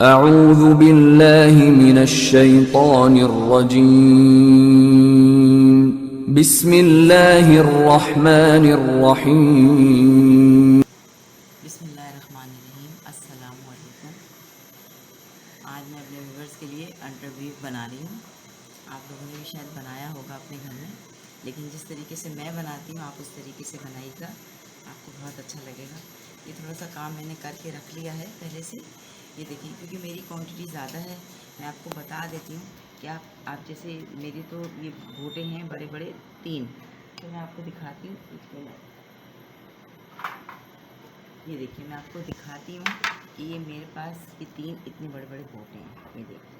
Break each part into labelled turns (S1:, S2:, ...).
S1: अऊज़ु बिल्लाहि मिनश्शैतानिर्रजीम बिस्मिल्लाहिर्रहमानिर्रहीम।
S2: बिस्मिल्लाहिर्रहमानिर्रहीम। अस्सलामु अलैकुम। आज मैं अपने व्यूवर्स के लिए इंटरव्यू बना रही हूँ। आप लोगों ने भी शायद बनाया होगा अपने घर में, लेकिन जिस तरीके से मैं बनाती हूँ आप उस तरीके से बनाइएगा, आपको बहुत अच्छा लगेगा। ये थोड़ा सा काम मैंने करके रख लिया है पहले से। ये देखिए, क्योंकि मेरी क्वांटिटी ज़्यादा है, मैं आपको बता देती हूँ कि आप जैसे मेरी तो ये भोटे हैं बड़े बड़े 3, तो मैं आपको दिखाती हूँ। ये देखिए, मैं आपको दिखाती हूँ कि ये मेरे पास ये 3 इतने बड़े बड़े बोटे हैं। ये देखिए,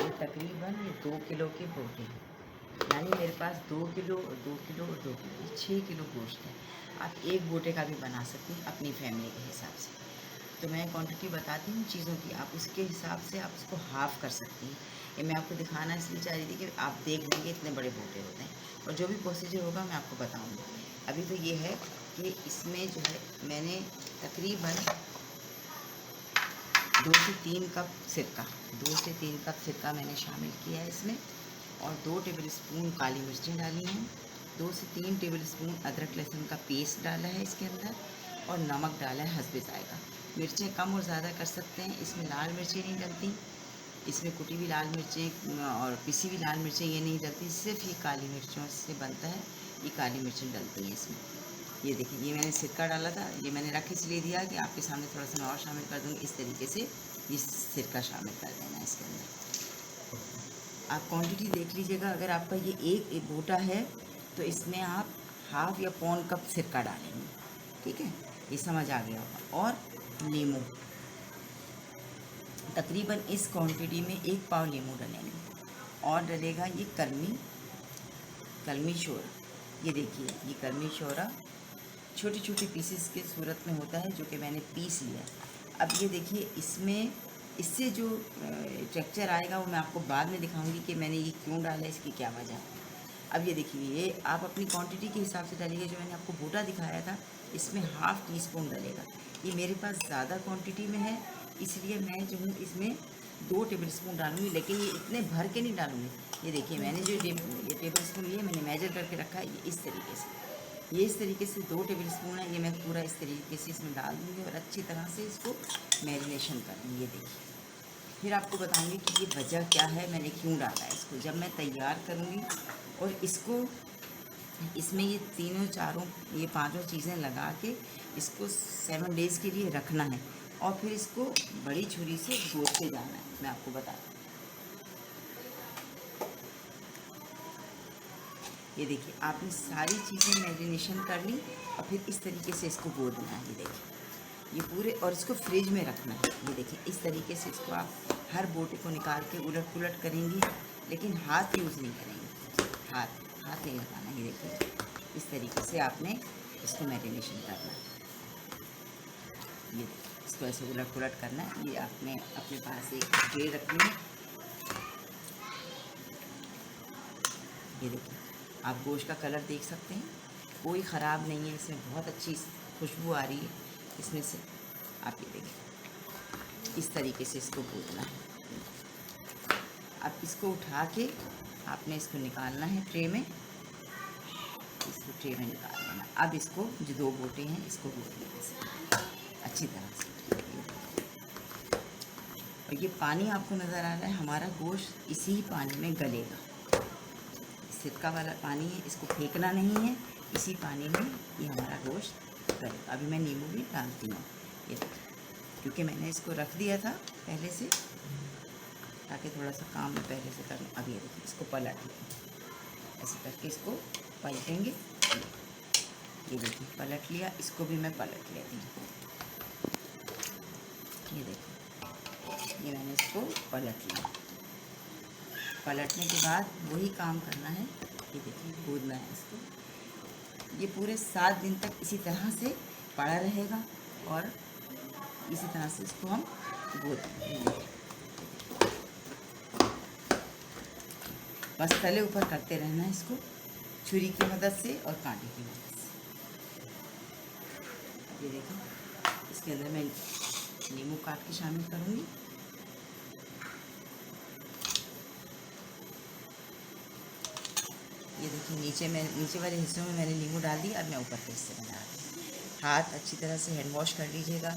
S2: ये तकरीबन ये 2 किलो के बोटे हैं। यानी मेरे पास 2 किलो और 2 किलो और 2 किलो 6 किलो गोश्त है। आप एक बोटे का भी बना सकती हैं अपनी फैमिली के हिसाब से। तो मैं क्वांटिटी बताती हूँ चीज़ों की, आप उसके हिसाब से आप उसको हाफ़ कर सकती हैं। ये मैं आपको दिखाना इसलिए चाह रही थी कि आप देख लेंगे इतने बड़े बोटे होते हैं, और जो भी प्रोसीजर होगा मैं आपको बताऊँगी। अभी तो ये है कि इसमें जो है मैंने तकरीबन 2 से 3 कप सिरका 2 से 3 कप सिरका मैंने शामिल किया है इसमें, और 2 टेबल स्पून काली मिर्चें डाली हैं, 2 से 3 टेबल स्पून अदरक लहसुन का पेस्ट डाला है इसके अंदर, और नमक डाला है हस्बे जायका। मिर्चें कम और ज़्यादा कर सकते हैं, इसमें लाल मिर्चें नहीं डलती, इसमें कुटी हुई लाल मिर्चें और पिसी हुई लाल मिर्चें ये नहीं डलती, सिर्फ ये काली मिर्चों से बनता है, ये काली मिर्चें डलती हैं इसमें। ये देखिए, ये मैंने सिरका डाला था, ये मैंने रख इसलिए दिया कि आपके सामने थोड़ा सा मैं और शामिल कर दूँगी। इस तरीके से ये सिरका शामिल कर देना है इसके अंदर। आप क्वांटिटी देख लीजिएगा, अगर आपका ये एक बोटा है तो इसमें आप हाफ़ या पौन कप सिरका डालेंगे, ठीक है, ये समझ आ गया होगा। और नींबू तकरीबन इस क्वांटिटी में 1 पाव नींबू डलेंगे, और डलेगा ये कलमी शोरा। ये देखिए, ये कलमी शोरा छोटी छोटी पीसेस के सूरत में होता है, जो कि मैंने पीस लिया। अब ये देखिए, इसमें इससे जो टेक्सचर आएगा वो मैं आपको बाद में दिखाऊंगी कि मैंने ये क्यों डाला, इसकी क्या वजह है। अब ये देखिए, ये आप अपनी क्वांटिटी के हिसाब से डालिए। जो मैंने आपको बोटा दिखाया था इसमें हाफ़ टी स्पून डलेगा। ये मेरे पास ज़्यादा क्वांटिटी में है, इसलिए मैं जो हूँ इसमें 2 टेबल स्पून डालूँगी, लेकिन ये इतने भर के नहीं डालूँगी। ये देखिए, मैंने जो ये टेबल स्पून लिए मैंने मेजर करके रखा है, ये इस तरीके से, ये इस तरीके से 2 टेबल स्पून है। ये मैं पूरा इस तरीके से इसमें डाल दूँगी और अच्छी तरह से इसको मैरिनेशन करूँगी। ये देखिए, फिर आपको बताऊँगी कि ये वजह क्या है, मैंने क्यों डाला है इसको। जब मैं तैयार करूँगी और इसको इसमें ये तीनों चारों ये पांचों चीज़ें लगा के इसको 7 डेज़ के लिए रखना है, और फिर इसको बड़ी छुरी से गोदते जाना है। मैं आपको बता दूँ, ये देखिए, आपने सारी चीज़ें मैरिनेशन कर ली और फिर इस तरीके से इसको गोदना है। ये देखिए, ये पूरे, और इसको फ्रिज में रखना है। ये देखिए, इस तरीके से इसको आप हर बोटे को निकाल के उलट पुलट करेंगी, लेकिन हाथ यूज़ नहीं करेंगे, हाथ नहीं लगाना। ये देखिए, इस तरीके से आपने इसको मैरिनेशन करना है। ये देखिए, इसको ऐसे उलट पुलट करना है। ये आपने अपने पास एक ट्रे रखनी है। ये देखिए, आप गोश्त का कलर देख सकते हैं, कोई ख़राब नहीं है, इसमें बहुत अच्छी खुशबू आ रही है इसमें से। आप ये देखिए, इस तरीके से इसको भूनना है। अब इसको उठा के आपने इसको निकालना है ट्रे में, इसको ट्रे में निकाल लेना। अब इसको जो 2 बोटे हैं इसको भून लेना अच्छी तरह से। और ये पानी आपको नज़र आ रहा है, हमारा गोश्त इसी पानी में गलेगा। सिरका वाला पानी है, इसको फेंकना नहीं है, इसी पानी में ये हमारा गोश्त गलेगा। अभी मैं नींबू भी डालती हूँ, ये क्योंकि मैंने इसको रख दिया था पहले से, ताकि थोड़ा सा काम मैं पहले से कर लूँ। अब ये देखिए, इसको पलट लें, ऐसे करके इसको पलटेंगे। ये देखिए, पलट लिया, इसको भी मैं पलट लेती हूँ। ये देखिए, ये मैंने इसको पलट लिया। पलटने के बाद वही काम करना है। ये देखिए, गूंदना है इसको। ये पूरे 7 दिन तक इसी तरह से पड़ा रहेगा, और इसी तरह से इसको हम गूंदेंगे। बस तले ऊपर करते रहना है इसको, छुरी की मदद से और कांटे की मदद से। ये देखिए, इसके अंदर मैं नींबू काट के शामिल करूँगी। ये देखिए, नीचे वाले हिस्सों में मैंने नींबू डाल दिया। अब मैं ऊपर के हिस्से में डाल रही। हाथ अच्छी तरह से हैंड वॉश कर लीजिएगा,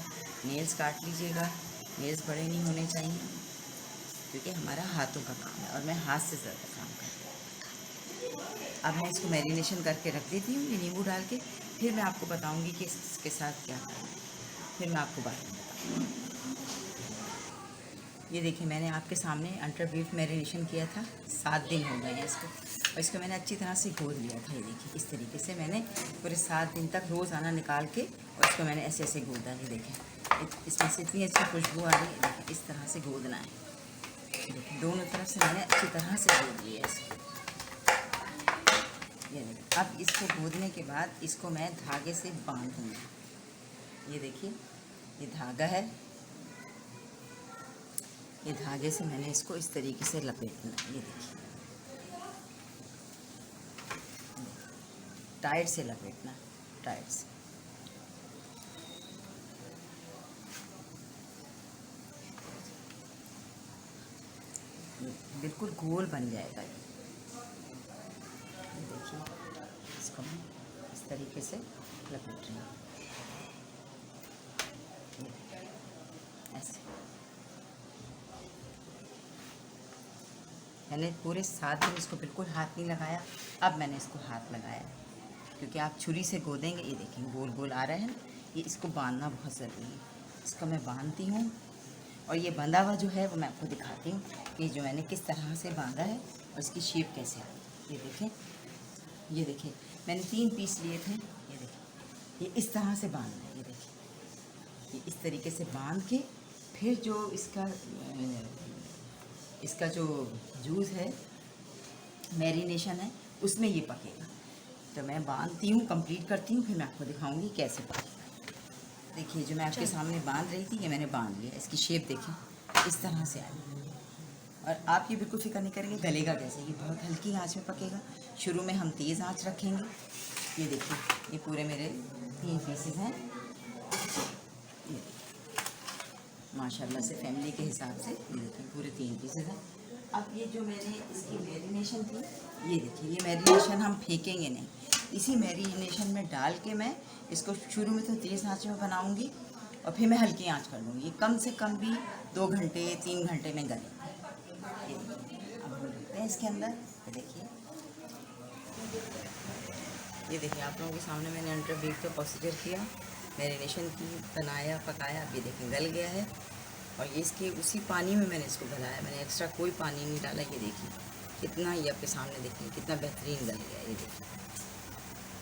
S2: नेल्स काट लीजिएगा। नेल्स बड़े नहीं होने चाहिए क्योंकि हमारा हाथों का काम है और मैं हाथ से ज़्यादा काम करती हूँ। अब मैं इसको मैरिनेशन करके रख देती हूँ, ये नींबू डाल के। फिर मैं आपको बताऊँगी कि इसके साथ क्या करना है, फिर मैं आपको बाद में बताऊँगी। ये देखिए, मैंने आपके सामने अंडर बीफ मैरिनेशन किया था। 7 दिन हो गए हैं इसको, और इसको मैंने अच्छी तरह से गोद लिया था। ये देखिए, इस तरीके से मैंने पूरे 7 दिन तक रोज़ाना निकाल के और इसको मैंने ऐसे ऐसे गोदा। ये देखें, इसमें से इतनी अच्छी खुशबू आ रही है। देखिए, इस तरह से गोदना है। देखिए, दोनों तरफ से मैंने अच्छी तरह से गोद लिया इसको। ये देखिए, अब इसको गोदने के बाद इसको मैं धागे से बांधूँगी। ये देखिए, ये धागा है। ये धागे से मैंने इसको इस तरीके से लपेटना है। ये देखिए, टाइट से लपेटना, टाइट से। बिल्कुल गोल बन जाएगा ये। देखिए, इसको मैं इस तरीके से लपेट रही हूँ, ऐसे। मैंने पूरे 7 दिन इसको बिल्कुल हाथ नहीं लगाया। अब मैंने इसको हाथ लगाया क्योंकि आप छुरी से गोदेंगे। ये देखें, गोल गोल आ रहा है ना, ये इसको बांधना बहुत ज़रूरी है। इसको मैं बांधती हूँ और ये बंधा हुआ जो है वो मैं आपको दिखाती हूँ कि जो मैंने किस तरह से बांधा है और इसकी शेप कैसे आई। ये देखें, ये देखिए, मैंने 3 पीस लिए थे। ये देखिए, ये इस तरह से बांधना है। ये देखिए, ये इस तरीके से बांध के फिर जो इसका जो जूस है, मैरिनेशन है, उसमें ये पकेगा। तो मैं बांधती हूँ, कंप्लीट करती हूँ, फिर मैं आपको दिखाऊंगी कैसे पकेगा। देखिए, जो मैं आपके सामने बांध रही थी, ये मैंने बांध लिया। इसकी शेप देखिए, इस तरह से आई। और आप ये बिल्कुल फिक्र नहीं करेंगे गलेगा कैसे, ये बहुत हल्की आंच में पकेगा। शुरू में हम तेज़ आंच रखेंगे। ये देखिए, ये पूरे मेरे 3 पीसेस हैं। ये देखिए, माशाल्लाह से फैमिली के हिसाब से ये देखिए पूरे 3 पीसेस हैं। अब ये जो मैंने इसकी मैरिनेशन थी, ये देखिए, ये मैरिनेशन हम फेंकेंगे नहीं। इसी मैरिनेशन में डाल के मैं इसको शुरू में तो तेज़ आंच में बनाऊंगी और फिर मैं हल्की आंच कर लूँगी। कम से कम भी 2 घंटे 3 घंटे में गले। ये देखिए, अब हम देखते हैं इसके अंदर। ये देखिए, ये देखिए, आप लोगों के सामने मैंने अंडर बीफ का प्रोसीजर किया, मैरिनेशन की, बनाया, पकाया। अब ये देखिए गल गया है और ये इसके उसी पानी में मैंने इसको गलाया। मैंने एक्स्ट्रा कोई पानी नहीं डाला। ये देखिए कितना, ये आपके सामने देखिए कितना बेहतरीन गल गया। ये देखिए,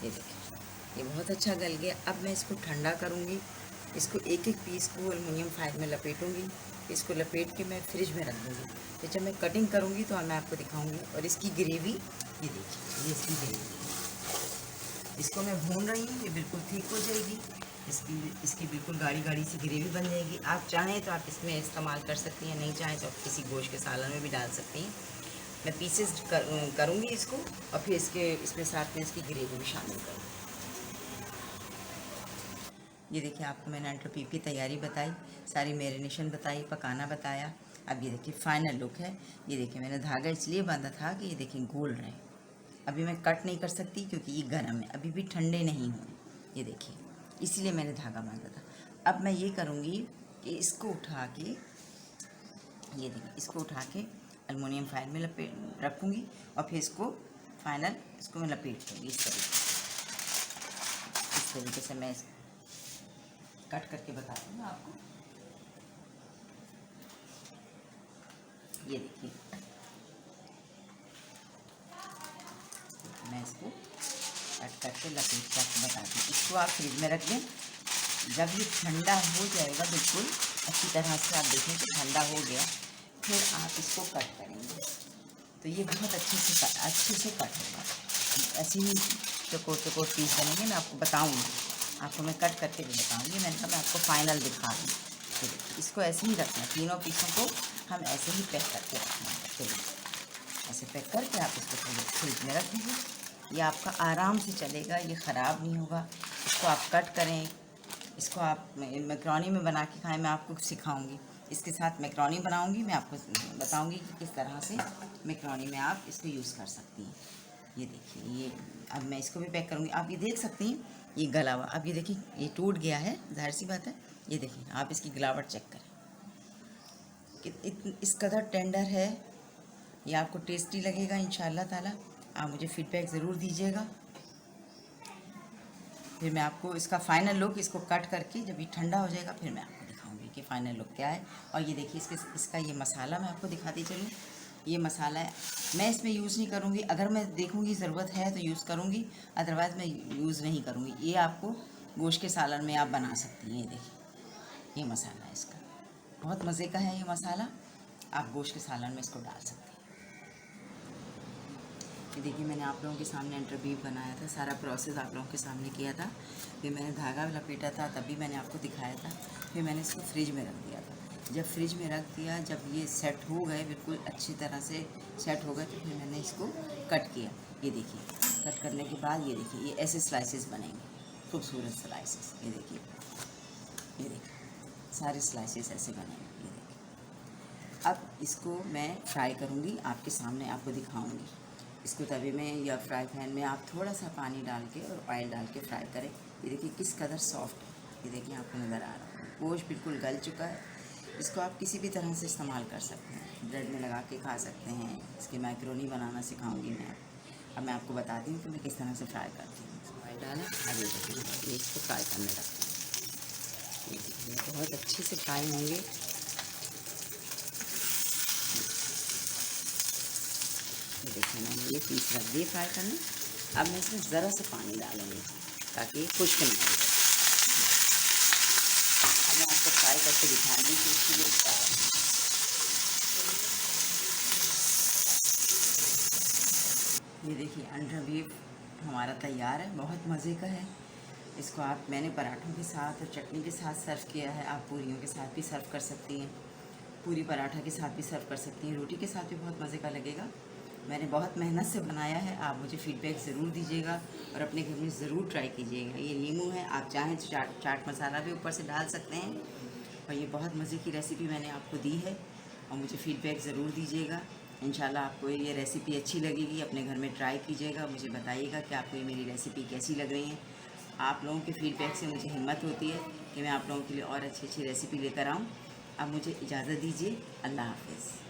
S2: ये देखिए, ये बहुत अच्छा गल गया। अब मैं इसको ठंडा करूँगी। इसको एक एक पीस को एलुमिनियम फाइल में लपेटूँगी। इसको लपेट के मैं फ्रिज में रख दूँगी। तो जब मैं कटिंग करूँगी तो मैं आपको दिखाऊँगी। और इसकी ग्रेवी, ये देखिए, ये इसकी ग्रेवी, इसको मैं भून रही हूँ। ये बिल्कुल ठीक हो जाएगी। इसकी बिल्कुल गाढ़ी गाढ़ी सी ग्रेवी बन जाएगी। आप चाहें तो आप इसमें इस्तेमाल कर सकती हैं, नहीं चाहें तो आप किसी गोश्त के सालन में भी डाल सकती हैं। मैं पीसेस करूँगी इसको और फिर इसमें साथ में इसकी ग्रेवी भी शामिल करूँगी। ये देखिए, आपको मैंने अंडर बीफ की तैयारी बताई, सारी मैरिनेशन बताई, पकाना बताया। अब ये देखिए फाइनल लुक है। ये देखिए, मैंने धागा इसलिए बांधा था कि ये देखिए गोल रहे। अभी मैं कट नहीं कर सकती क्योंकि ये गर्म है, अभी भी ठंडे नहीं हुए। ये देखिए, इसलिए मैंने धागा बांधा था। अब मैं ये करूँगी कि इसको उठा के, ये देखिए, इसको उठा के एलुमिनियम फाइल में लपेट रखूँगी और फिर इसको मैं लपेट दूँगी इस तरीके से मैं कट करके बताती हूँ आपको। ये देखिए, मैं इसको कट करके लपेट कर बताती हूँ। इसको आप फ्रिज में रख दें। जब ये ठंडा हो जाएगा बिल्कुल अच्छी तरह से, आप देखें कि ठंडा हो गया, फिर आप इसको कट करेंगे तो ये बहुत अच्छे से कट होगा। ऐसे ही चौकोर चौकोर पीस बनेंगे। मैं आपको बताऊँगी, आपको मैं कट करके भी बताऊँगी। मैंने कहा मैं आपको फाइनल दिखा दूँ। तो इसको ऐसे ही रखना, तीनों पीसों को हम ऐसे ही पैक करके रखना है। चलिए, ऐसे पैक करके आप इसको फ्रिज में रख दीजिए। ये आपका आराम से चलेगा, ये ख़राब नहीं होगा। इसको आप कट करें, इसको आप मैक्रोनी में बना के खाएं, मैं आपको सिखाऊंगी। इसके साथ मैक्रोनी बनाऊंगी, मैं आपको बताऊंगी कि किस तरह से मैक्रोनी में आप इसको यूज़ कर सकती हैं। ये देखिए, ये अब मैं इसको भी पैक करूंगी। आप ये देख सकती हैं, ये गला हुआ, अब ये देखिए ये टूट गया है, जाहिर सी बात है। ये देखिए, आप इसकी गिलावट चेक करें कि इस कदर टेंडर है। ये आपको टेस्टी लगेगा इंशाल्लाह ताला। आप मुझे फीडबैक ज़रूर दीजिएगा। फिर मैं आपको इसका फ़ाइनल लुक, इसको कट करके जब ये ठंडा हो जाएगा फिर मैं आपको दिखाऊंगी कि फ़ाइनल लुक क्या है। और ये देखिए, इसका ये मसाला मैं आपको दिखाती चलूँ। ये मसाला है, मैं इसमें यूज़ नहीं करूँगी। अगर मैं देखूँगी ज़रूरत है तो यूज़ करूँगी, अदरवाइज़ मैं यूज़ नहीं करूँगी। ये आपको गोश्त के सालन में आप बना सकती हैं। ये देखिए, ये मसाला है इसका, बहुत मज़े का है ये मसाला। आप गोश्त के सालन में इसको डाल सकते हैं। ये देखिए, मैंने आप लोगों के सामने इंटरव्यू बनाया था, सारा प्रोसेस आप लोगों के सामने किया था। फिर मैंने धागा लपेटा था, तभी मैंने आपको दिखाया था। फिर मैंने इसको फ्रिज में रख दिया था। जब फ्रिज में रख दिया, जब ये सेट हो गए, बिल्कुल अच्छी तरह से सेट हो गए, तो फिर मैंने इसको कट किया। ये देखिए, कट करने के बाद ये देखिए, ये ऐसे स्लाइसेस बनेंगे, खूबसूरत स्लाइसेस। ये देखिए, ये देखिए, सारे स्लाइसेस ऐसे बनेंगे। ये देखिए, अब इसको मैं फ्राई करूँगी, आपके सामने आपको दिखाऊँगी। इसको तवे में या फ्राई पैन में आप थोड़ा सा पानी डाल के और ऑयल डाल के फ्राई करें। ये देखिए किस कदर सॉफ्ट है। ये देखिए, आपको नज़र आ रहा है, गोश्त बिल्कुल गल चुका है। इसको आप किसी भी तरह से इस्तेमाल कर सकते हैं, ब्रेड में लगा के खा सकते हैं। इसकी मैक्रोनी बनाना सिखाऊंगी मैं। अब मैं आपको बताती हूँ कि मैं किस तरह से फ्राई करती हूँ। ऑयल डाला, अब ये देखिए, ये इसको फ्राई करने रखते हैं। ये देखिए, बहुत अच्छे से फ्राई होंगे। देखिए, मैंने ये पीस रख दिए फ्राई करने। अब मैं इसमें ज़रा सा पानी डालूंगी ताकि ये खुश्क ना हो। अब मैं आपको फ्राई करके दिखाऊंगी कि इसकी ये क्या है। ये देखिए, अंडा बीफ हमारा तैयार है, बहुत मज़े का है। इसको मैंने पराठों के साथ और चटनी के साथ सर्व किया है। आप पूरियों के साथ भी सर्व कर सकती हैं, पूरी पराठा के साथ भी सर्व कर सकती हैं, रोटी के साथ भी बहुत मज़े का लगेगा। मैंने बहुत मेहनत से बनाया है। आप मुझे फ़ीडबैक ज़रूर दीजिएगा और अपने घर में ज़रूर ट्राई कीजिएगा। ये नींबू है, आप चाहें तो चाट मसाला भी ऊपर से डाल सकते हैं। और ये बहुत मज़े की रेसिपी मैंने आपको दी है और मुझे फ़ीडबैक ज़रूर दीजिएगा। इंशाल्लाह आपको ये रेसिपी अच्छी लगेगी, अपने घर में ट्राई कीजिएगा। मुझे बताइएगा कि आपको ये मेरी रेसिपी कैसी लग रही है। आप लोगों के फ़ीडबैक से मुझे हिम्मत होती है कि मैं आप लोगों के लिए और अच्छी अच्छी रेसिपी लेकर आऊँ। अब मुझे इजाज़त दीजिए। अल्लाह हाफ़िज़।